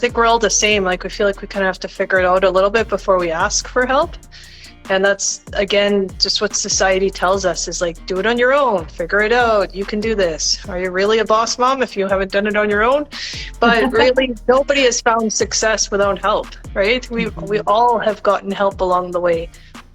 think we're all the same. Like, we feel like we kind of have to figure it out a little bit before we ask for help. And that's, again, just what society tells us is like, do it on your own, figure it out, you can do this. Are you really a boss mom if you haven't done it on your own? But really, nobody has found success without help, right? We all have gotten help along the way.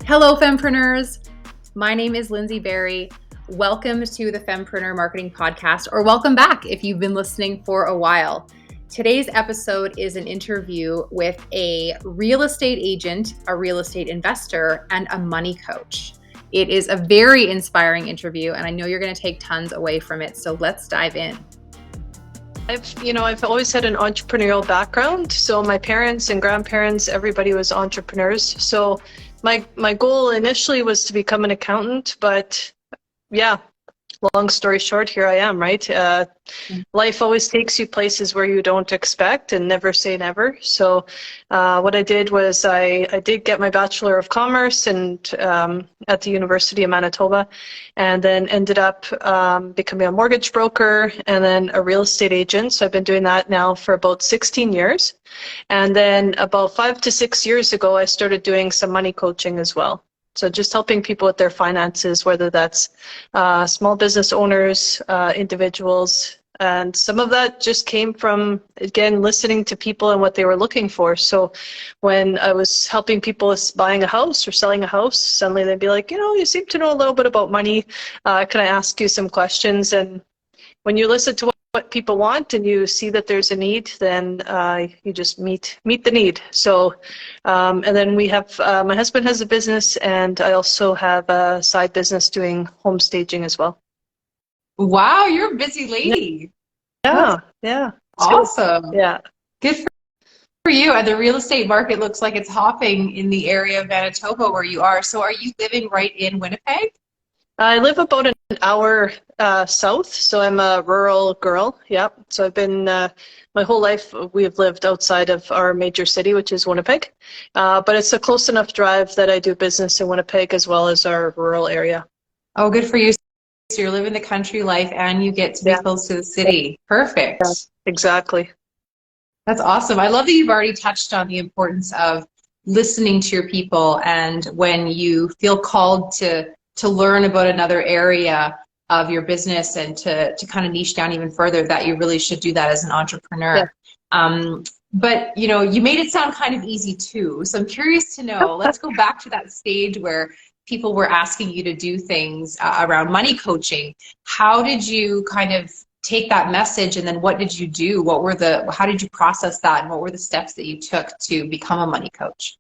Hello, Fempreneurs. My name is Lindsay Barry. Welcome to the Fempreneur Marketing Podcast, or welcome back if you've been listening for a while. Today's episode is an interview with a real estate agent, a real estate investor, and a money coach. It is a very inspiring interview, and I know you're going to take tons away from it. So let's dive in. I've always had an entrepreneurial background. So my parents and grandparents, everybody was entrepreneurs. So my goal initially was to become an accountant, but yeah, long story short, here I am, right? Life always takes you places where you don't expect, and never say never. So what I did was I did get my Bachelor of Commerce at the University of Manitoba, and then ended up becoming a mortgage broker and then a real estate agent. So I've been doing that now for about 16 years. And then about 5 to 6 years ago, I started doing some money coaching as well. So just helping people with their finances, whether that's small business owners, individuals, and some of that just came from, again, listening to people and what they were looking for. So when I was helping people with buying a house or selling a house, suddenly they'd be like, you seem to know a little bit about money. Can I ask you some questions? And when you listen to what people want and you see that there's a need, then you just meet the need. So, and then we have, my husband has a business, and I also have a side business doing home staging as well. Wow, you're a busy lady. Yeah. Awesome. Yeah. Good for you. And the real estate market looks like it's hopping in the area of Manitoba where you are. So are you living right in Winnipeg? I live about an hour south, so I'm a rural girl. Yeah. So I've been, my whole life, we've lived outside of our major city, which is Winnipeg. But it's a close enough drive that I do business in Winnipeg as well as our rural area. Oh, good for you. So you're living the country life and you get to be close to the city. Perfect. Yeah, exactly. That's awesome. I love that you've already touched on the importance of listening to your people, and when you feel called to learn about another area of your business and to kind of niche down even further, that you really should do that as an entrepreneur. Yeah. But you made it sound kind of easy too. So I'm curious to know, let's go back to that stage where people were asking you to do things around money coaching. How did you kind of take that message, and then what did you do? How did you process that, and what were the steps that you took to become a money coach?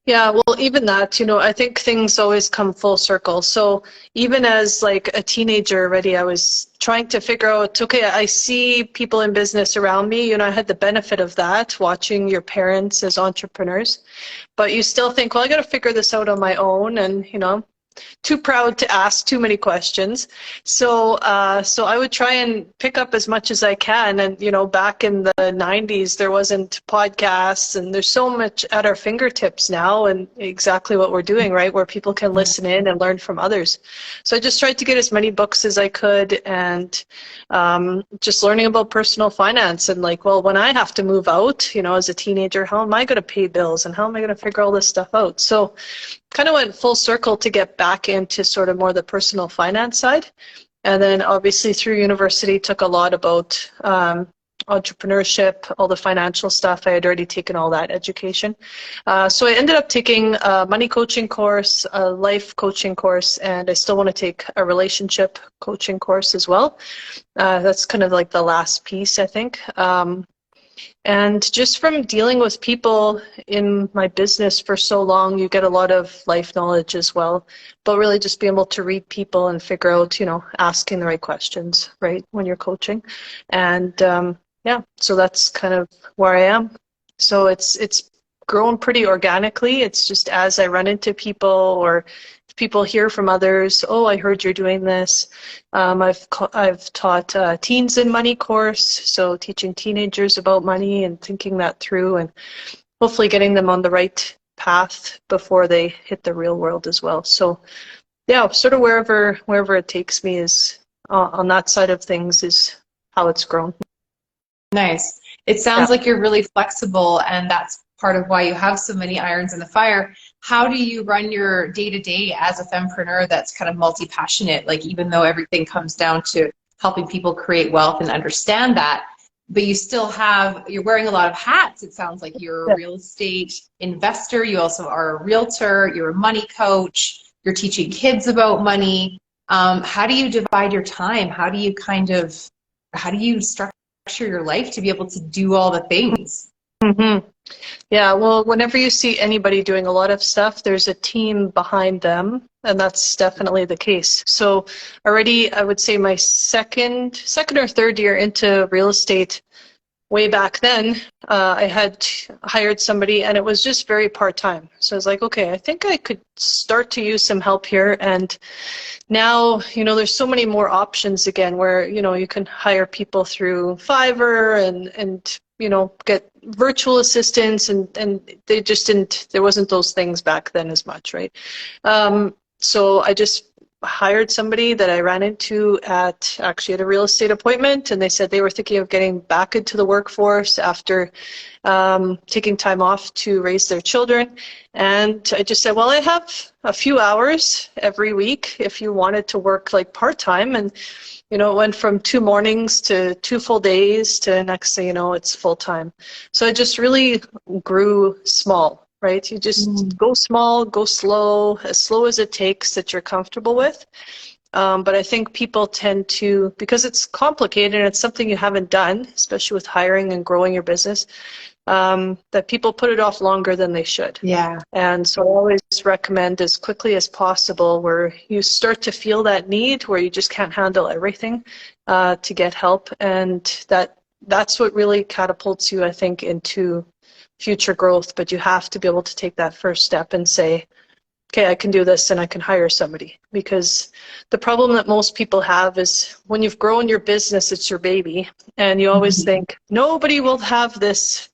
Yeah, well, even that, I think things always come full circle. So even as like a teenager already, I was trying to figure out, okay, I see people in business around me. I had the benefit of that, watching your parents as entrepreneurs. But you still think, well, I got to figure this out on my own, and, too proud to ask too many questions. So I would try and pick up as much as I can. And, back in the 90s, there wasn't podcasts, and there's so much at our fingertips now, and exactly what we're doing, right, where people can listen in and learn from others. So I just tried to get as many books as I could, and just learning about personal finance, and like, well, when I have to move out, as a teenager, how am I going to pay bills, and how am I going to figure all this stuff out? So kind of went full circle to get back into sort of more the personal finance side. And then obviously through university took a lot about entrepreneurship, all the financial stuff. I had already taken all that education. So I ended up taking a money coaching course, a life coaching course, and I still want to take a relationship coaching course as well. That's kind of like the last piece, I think. And just from dealing with people in my business for so long, you get a lot of life knowledge as well. But really just being able to read people and figure out, asking the right questions, right, when you're coaching. And yeah, so that's kind of where I am. So it's grown pretty organically. It's just as I run into people, or if people hear from others, oh, I heard you're doing this. I've taught teens in money course, so teaching teenagers about money and thinking that through, and hopefully getting them on the right path before they hit the real world as well. So yeah, sort of wherever it takes me is on that side of things is how it's grown. Nice. It Yeah. sounds like you're really flexible, and that's part of why you have so many irons in the fire. How do you run your day-to-day as a fempreneur that's kind of multi-passionate? Like, even though everything comes down to helping people create wealth and understand that, but you still have, you're wearing a lot of hats. It sounds like you're a Yeah. real estate investor. You also are a realtor. You're a money coach. You're teaching kids about money. How do you divide your time? How do you structure your life to be able to do all the things? Hmm. Yeah, well, whenever you see anybody doing a lot of stuff, there's a team behind them, and that's definitely the case. So already, I would say my second or third year into real estate, way back then, I had hired somebody, and it was just very part-time. So I was like, okay, I think I could start to use some help here. And now, there's so many more options again where, you can hire people through Fiverr and get virtual assistants, and they just didn't, there wasn't those things back then as much, right? So I just hired somebody that I ran into actually at a real estate appointment, and they said they were thinking of getting back into the workforce after taking time off to raise their children. And I just said, well, I have a few hours every week if you wanted to work like part-time. And it went from 2 mornings to 2 full days to next thing you know, it's full-time. So I just really grew small, right? You just go small, go slow as it takes that you're comfortable with. But I think people tend to, because it's complicated and it's something you haven't done, especially with hiring and growing your business, that people put it off longer than they should. Yeah. And so I always recommend as quickly as possible where you start to feel that need, where you just can't handle everything, to get help. And that's what really catapults you, I think, into future growth. But you have to be able to take that first step and say, okay, I can do this and I can hire somebody. Because the problem that most people have is when you've grown your business, it's your baby. And you always think, nobody will have this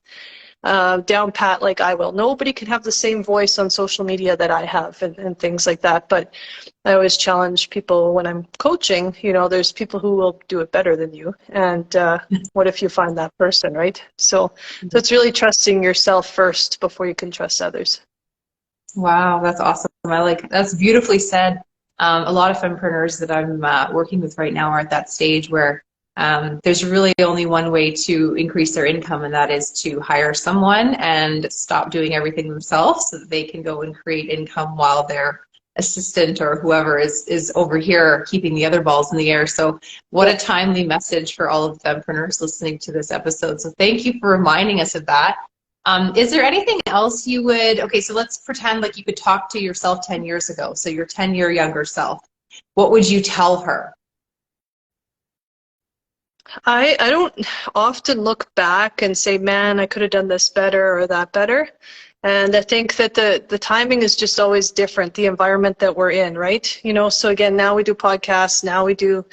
down pat like I will. Nobody can have the same voice on social media that I have, and things like that. But I always challenge people when I'm coaching, there's people who will do it better than you. And what if you find that person, right? So it's really trusting yourself first before you can trust others. Wow, that's awesome. That's beautifully said. A lot of fempreneurs that I'm working with right now are at that stage where there's really only one way to increase their income, and that is to hire someone and stop doing everything themselves so that they can go and create income while their assistant or whoever is over here keeping the other balls in the air. So what a timely message for all of the fempreneurs listening to this episode. So thank you for reminding us of that. Is there anything else you would, okay, so let's pretend like you could talk to yourself 10 years ago, so your 10-year younger self. What would you tell her? I don't often look back and say, man, I could have done this better or that better. And I think that the timing is just always different, the environment that we're in, right? So again, now we do podcasts, now we do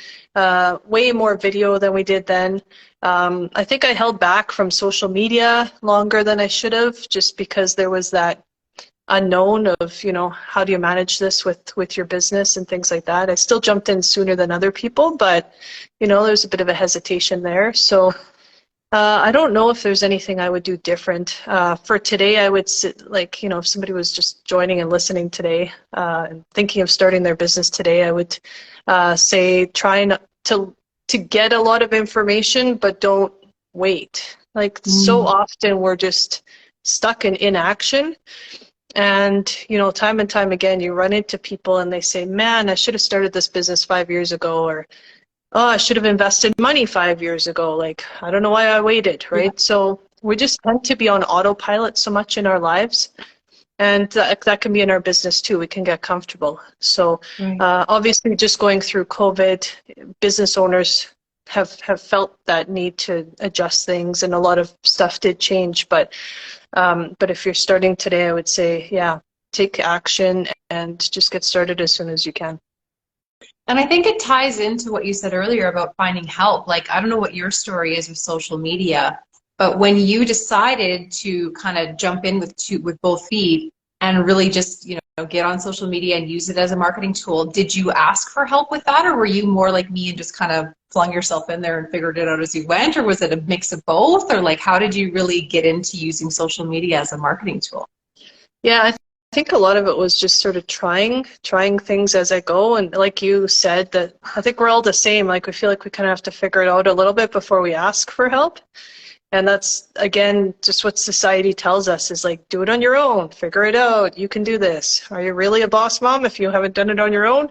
way more video than we did then. I think I held back from social media longer than I should have, just because there was that unknown of, how do you manage this with your business and things like that. I still jumped in sooner than other people, but, there's a bit of a hesitation there. So I don't know if there's anything I would do different. For today, I would sit, if somebody was just joining and listening today and thinking of starting their business today, I would say try not to get a lot of information, but don't wait. So often we're just stuck in inaction. And, time and time again, you run into people and they say, man, I should have started this business 5 years ago, or, oh, I should have invested money 5 years ago. I don't know why I waited, right? Yeah. So we just tend to be on autopilot so much in our lives. And that can be in our business too. We can get comfortable. So obviously just going through COVID, business owners have felt that need to adjust things, and a lot of stuff did change. But if you're starting today, I would say, yeah, take action and just get started as soon as you can. And I think it ties into what you said earlier about finding help. I don't know what your story is with social media, but when you decided to kind of jump in with both feet and really just, get on social media and use it as a marketing tool, did you ask for help with that, or were you more like me and just kind of flung yourself in there and figured it out as you went, or was it a mix of both? Or like, how did you really get into using social media as a marketing tool? Yeah, I think a lot of it was just sort of trying things as I go. And like you said, that I think we're all the same. Like we feel like we kind of have to figure it out a little bit before we ask for help. And that's, again, just what society tells us is like, do it on your own, figure it out, you can do this. Are you really a boss mom if you haven't done it on your own?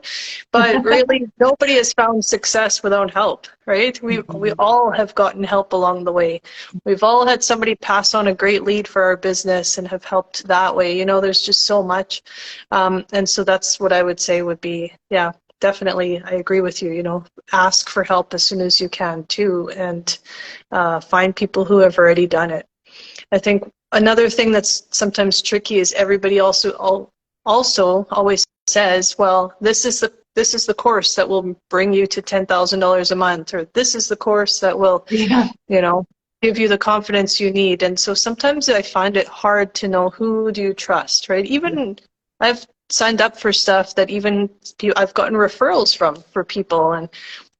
But really, nobody has found success without help, right? We all have gotten help along the way. We've all had somebody pass on a great lead for our business and have helped that way. You know, there's just so much. And so that's what I would say would be, yeah, definitely, I agree with you, you know, ask for help as soon as you can too, and find people who have already done it. I think another thing that's sometimes tricky is everybody also always says, well, this is the course that will bring you to $10,000 a month, or this is the course that will, you know, give you the confidence you need. And so sometimes I find it hard to know who do you trust, right? Even I've signed up for stuff that even I've gotten referrals from for people, and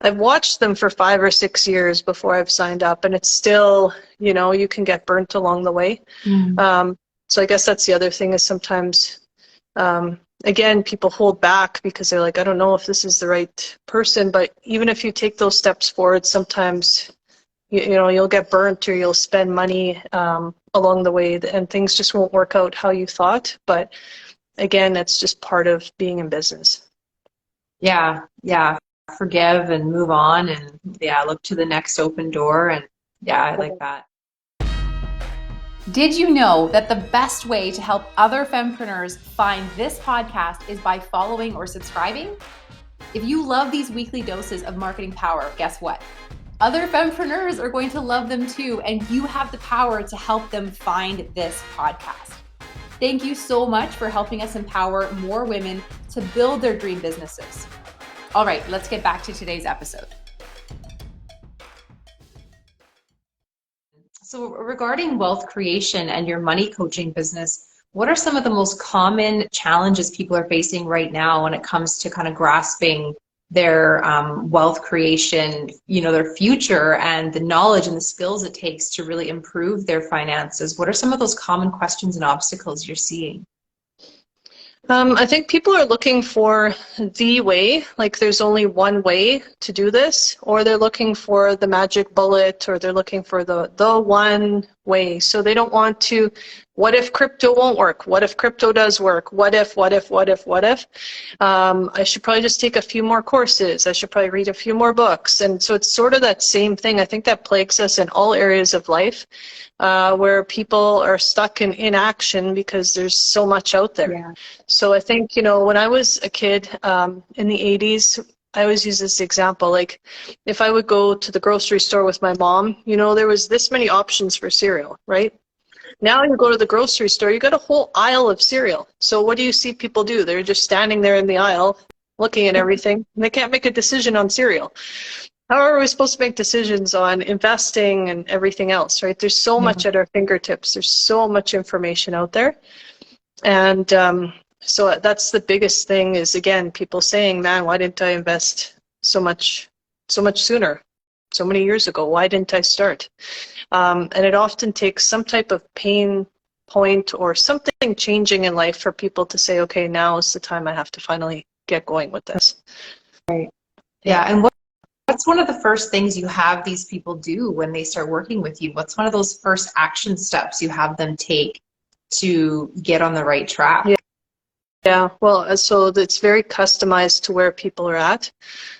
I've watched them for 5 or 6 years before I've signed up, and it's still, you know, you can get burnt along the way. So I guess that's the other thing is sometimes, again, people hold back because they're like, I don't know if this is the right person. But even if you take those steps forward, sometimes, you know, you'll get burnt or you'll spend money along the way, and things just won't work out how you thought. But again, that's just part of being in business. Yeah. Forgive and move on, and look to the next open door. And I like that. Did you know that the best way to help other fempreneurs find this podcast is by following or subscribing? If you love these weekly doses of marketing power, guess what? Other fempreneurs are going to love them too, and you have the power to help them find this podcast. Thank you so much for helping us empower more women to build their dream businesses. All right, let's get back to today's episode. So regarding wealth creation and your money coaching business, what are some of the most common challenges people are facing right now when it comes to kind of grasping their wealth creation, you know, their future, and the knowledge and the skills it takes to really improve their finances? What are some of those common questions and obstacles you're seeing? I think people are looking for the way, like there's only one way to do this, or they're looking for the magic bullet, or they're looking for the one way. So they don't want to, what if crypto won't work? What if crypto does work? What if? I should probably just take a few more courses. I should probably read a few more books. And so it's sort of that same thing. I think that plagues us in all areas of life, where people are stuck in inaction because there's so much out there. Yeah. So I think, you know, when I was a kid in the 80s, I always use this example, like if I would go to the grocery store with my mom, you know, there was this many options for cereal, right? Now you go to the grocery store, you got a whole aisle of cereal. So what do you see people do? They're just standing there in the aisle looking at everything, and they can't make a decision on cereal. How are we supposed to make decisions on investing and everything else, right? There's so much at our fingertips. There's so much information out there. And so that's the biggest thing is, again, people saying, man, why didn't I invest so much sooner, so many years ago? Why didn't I start? And it often takes some type of pain point or something changing in life for people to say, okay, now is the time I have to finally get going with this. Right. Yeah. And what's one of the first things you have these people do when they start working with you? What's one of those first action steps you have them take to get on the right track? Yeah, well, so it's very customized to where people are at.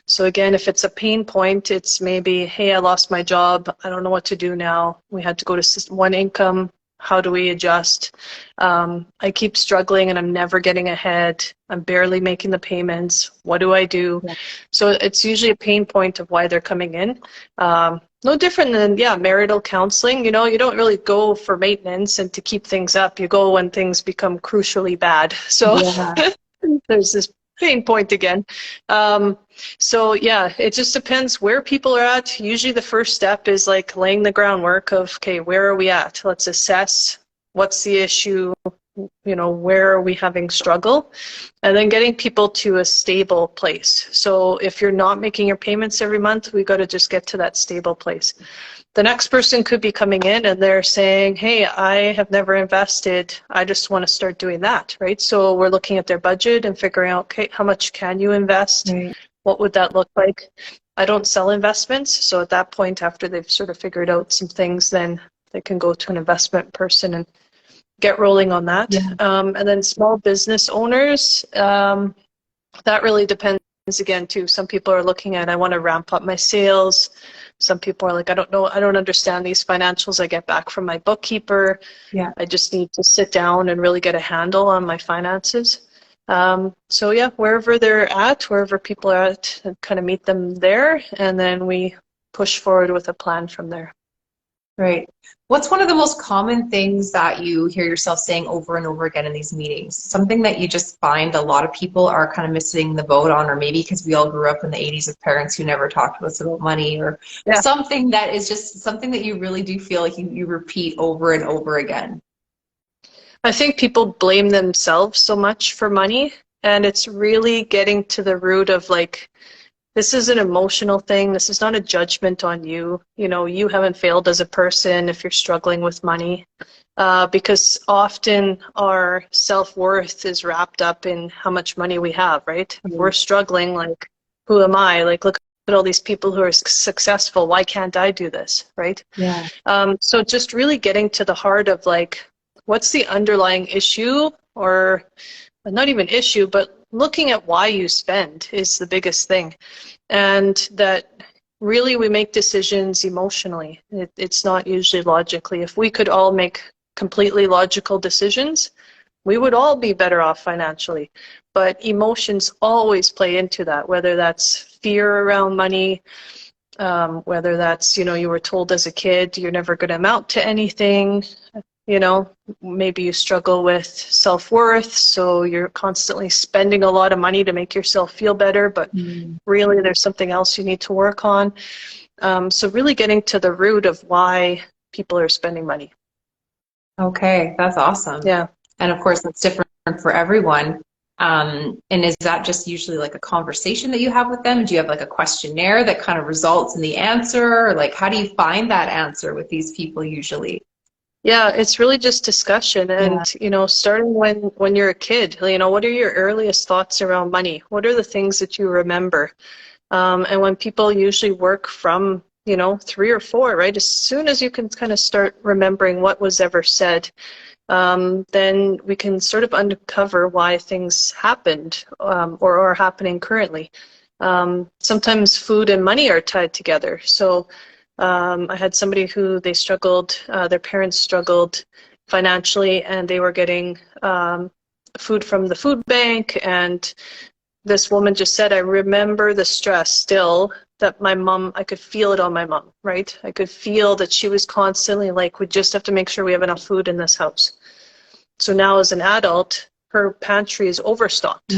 So again, if it's a pain point, it's maybe, hey, I lost my job. I don't know what to do now. We had to go to one income. How do we adjust? I keep struggling and I'm never getting ahead. I'm barely making the payments. What do I do? Yeah. So it's usually a pain point of why they're coming in. No different than, marital counseling. You know, you don't really go for maintenance and to keep things up. You go when things become crucially bad. So there's this pain point again. So it just depends where people are at. Usually the first step is like laying the groundwork of, okay, where are we at? Let's assess what's the issue, where are we having struggle, and then getting people to a stable place. So if you're not making your payments every month, we got to just get to that stable place. The next person could be coming in and they're saying, hey, I have never invested, I just want to start doing that, right? So we're looking at their budget and figuring out, okay, how much can you invest? Right. What would that look like? I don't sell investments, so at that point, after they've sort of figured out some things, then they can go to an investment person and get rolling on that. Yeah. And then small business owners, that really depends again too. Some people are looking at, I want to ramp up my sales. Some people are like, I don't know, I don't understand these financials I get back from my bookkeeper. Yeah. I just need to sit down and really get a handle on my finances. So yeah, wherever they're at, wherever people are at, kind of meet them there, and then we push forward with a plan from there. Right. What's one of the most common things that you hear yourself saying over and over again in these meetings? Something that you just find a lot of people are kind of missing the boat on, or maybe because we all grew up in the 80s with parents who never talked to us about money, or something that is just something that you really do feel like you repeat over and over again. I think people blame themselves so much for money, and it's really getting to the root of like, this is an emotional thing. This is not a judgment on you. You haven't failed as a person if you're struggling with money, because often our self-worth is wrapped up in how much money we have, right? Mm-hmm. If we're struggling, like, who am I? Like, look at all these people who are successful. Why can't I do this, right? Yeah. So just really getting to the heart of like, what's the underlying issue, or not even issue, but looking at why you spend is the biggest thing. And that really we make decisions emotionally. It's not usually logically. If we could all make completely logical decisions, we would all be better off financially. But emotions always play into that, whether that's fear around money, whether that's, you were told as a kid, you're never going to amount to anything. Maybe you struggle with self-worth, so you're constantly spending a lot of money to make yourself feel better, but really there's something else you need to work on. So really getting to the root of why people are spending money. Okay, that's awesome. Yeah. And of course, that's different for everyone. And is that just usually like a conversation that you have with them? Do you have like a questionnaire that kind of results in the answer? Or like, how do you find that answer with these people usually? Yeah, it's really just discussion, and starting when you're a kid, what are your earliest thoughts around money? What are the things that you remember? And when people usually work from 3 or 4, right? As soon as you can kind of start remembering what was ever said, then we can sort of uncover why things happened, or are happening currently. Sometimes food and money are tied together. So I had somebody who they struggled, their parents struggled financially, and they were getting food from the food bank, and this woman just said, I remember the stress still that my mom, I could feel it on my mom, right? I could feel that she was constantly like, we just have to make sure we have enough food in this house. So now as an adult, her pantry is overstocked.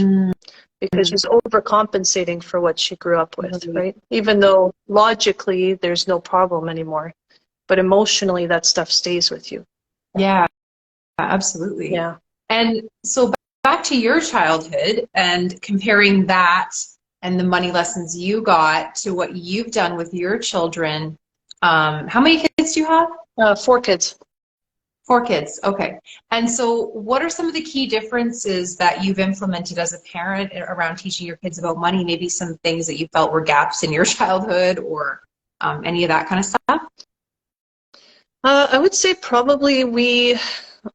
Because she's overcompensating for what she grew up with, right? Even though logically there's no problem anymore, but emotionally that stuff stays with you. Yeah, absolutely. Yeah. And so back to your childhood and comparing that and the money lessons you got to what you've done with your children. How many kids do you have? 4 kids. 4 kids, okay. And so what are some of the key differences that you've implemented as a parent around teaching your kids about money? Maybe some things that you felt were gaps in your childhood, or any of that kind of stuff? I would say probably we,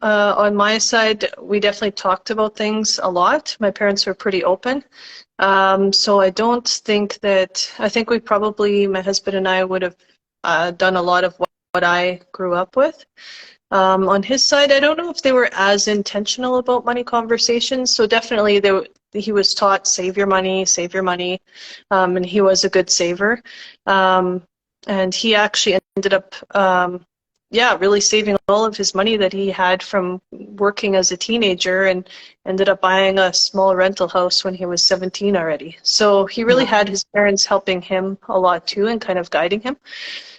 on my side, we definitely talked about things a lot. My parents were pretty open. So I don't think that, I think we probably, my husband and I would have done a lot of what I grew up with. On his side, I don't know if they were as intentional about money conversations. So definitely he was taught save your money, and he was a good saver. And he actually ended up, really saving all of his money that he had from working as a teenager, and ended up buying a small rental house when he was 17 already. So he really had his parents helping him a lot too and kind of guiding him.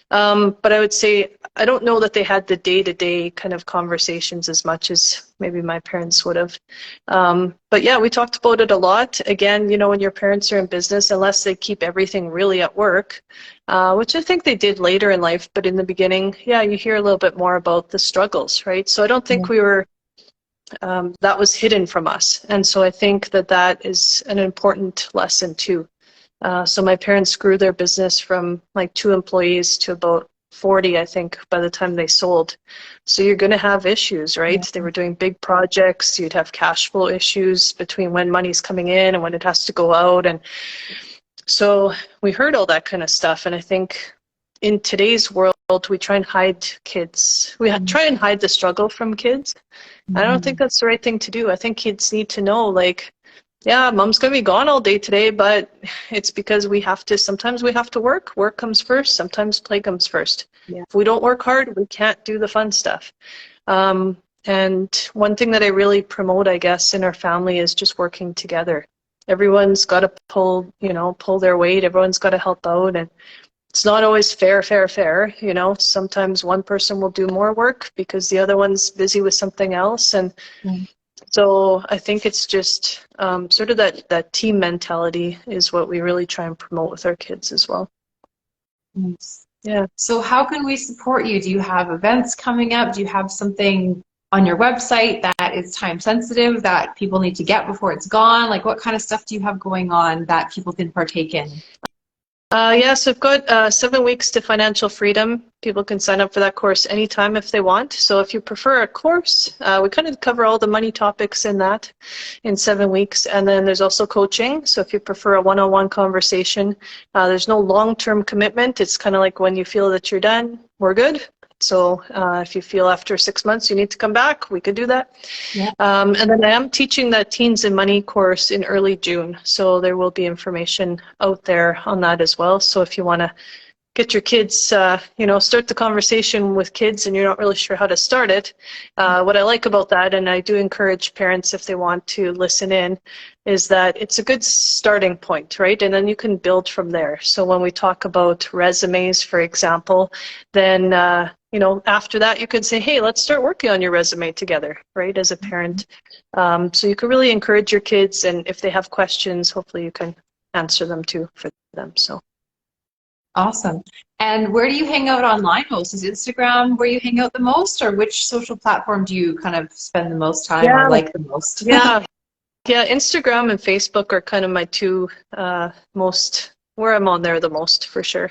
But I would say I don't know that they had the day-to-day kind of conversations as much as maybe my parents would have. But yeah, we talked about it a lot. Again, when your parents are in business, unless they keep everything really at work, which I think they did later in life, but in the beginning, yeah, you hear a little bit more about the struggles, right? So I don't think we were, that was hidden from us. And so I think that is an important lesson too. So my parents grew their business from like 2 employees to about 40, I think, by the time they sold. So you're going to have issues, right? They were doing big projects. You'd have cash flow issues between when money's coming in and when it has to go out. And so we heard all that kind of stuff. And I think in today's world, we try and hide kids. We try and hide the struggle from kids. I don't think that's the right thing to do. I think kids need to know, like, yeah, mom's going to be gone all day today, but it's because sometimes we have to work. Work comes first. Sometimes play comes first. Yeah. If we don't work hard, we can't do the fun stuff. And one thing that I really promote, I guess, in our family is just working together. Everyone's got to pull their weight. Everyone's got to help out. And it's not always fair. Sometimes one person will do more work because the other one's busy with something else. And so I think it's just sort of that team mentality is what we really try and promote with our kids as well. Nice. Yeah. So how can we support you? Do you have events coming up? Do you have something on your website that is time sensitive that people need to get before it's gone? Like, what kind of stuff do you have going on that people can partake in? So I've got 7 weeks to financial freedom. People can sign up for that course anytime if they want. So if you prefer a course, we kind of cover all the money topics in that in 7 weeks. And then there's also coaching. So if you prefer a one-on-one conversation, there's no long-term commitment. It's kind of like when you feel that you're done, we're good. So if you feel after 6 months you need to come back, we could do that. Yeah. And then I am teaching that Teens and Money course in early June. So there will be information out there on that as well. So if you want to get your kids, start the conversation with kids and you're not really sure how to start it, what I like about that, and I do encourage parents if they want to listen in, is that it's a good starting point, right? And then you can build from there. So when we talk about resumes, for example, then after that, you could say, hey, let's start working on your resume together, right, as a parent. So you can really encourage your kids, and if they have questions, hopefully you can answer them too for them. So. Awesome. And where do you hang out online most? Is Instagram where you hang out the most, or which social platform do you kind of spend the most time or like the most? Yeah, Instagram and Facebook are kind of my 2 most, where I'm on there the most, for sure.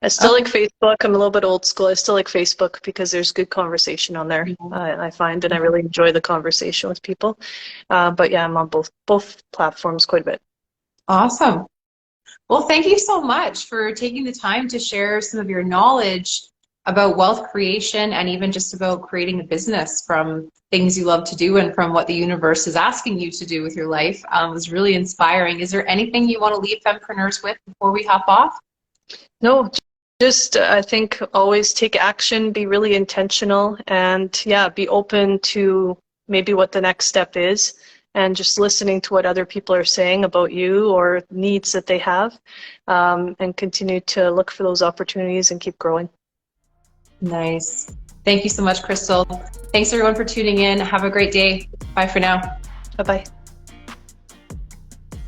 I still like Facebook. I'm a little bit old school. I still like Facebook because there's good conversation on there, I find, and I really enjoy the conversation with people. But yeah, I'm on both platforms quite a bit. Awesome. Well, thank you so much for taking the time to share some of your knowledge about wealth creation and even just about creating a business from things you love to do and from what the universe is asking you to do with your life. It was really inspiring. Is there anything you want to leave fempreneurs with before we hop off? No, just I think always take action, be really intentional, and be open to maybe what the next step is, and just listening to what other people are saying about you or needs that they have, and continue to look for those opportunities and keep growing. Nice. Thank you so much, Crystal. Thanks everyone for tuning in. Have a great day. Bye for now. Bye-bye.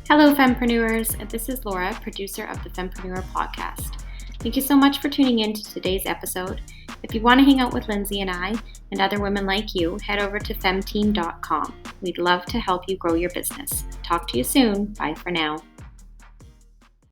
Hello, Fempreneurs. This is Laura, producer of the Fempreneur podcast. Thank you so much for tuning in to today's episode. If you want to hang out with Lindsay and I and other women like you, head over to femteam.com. We'd love to help you grow your business. Talk to you soon. Bye for now.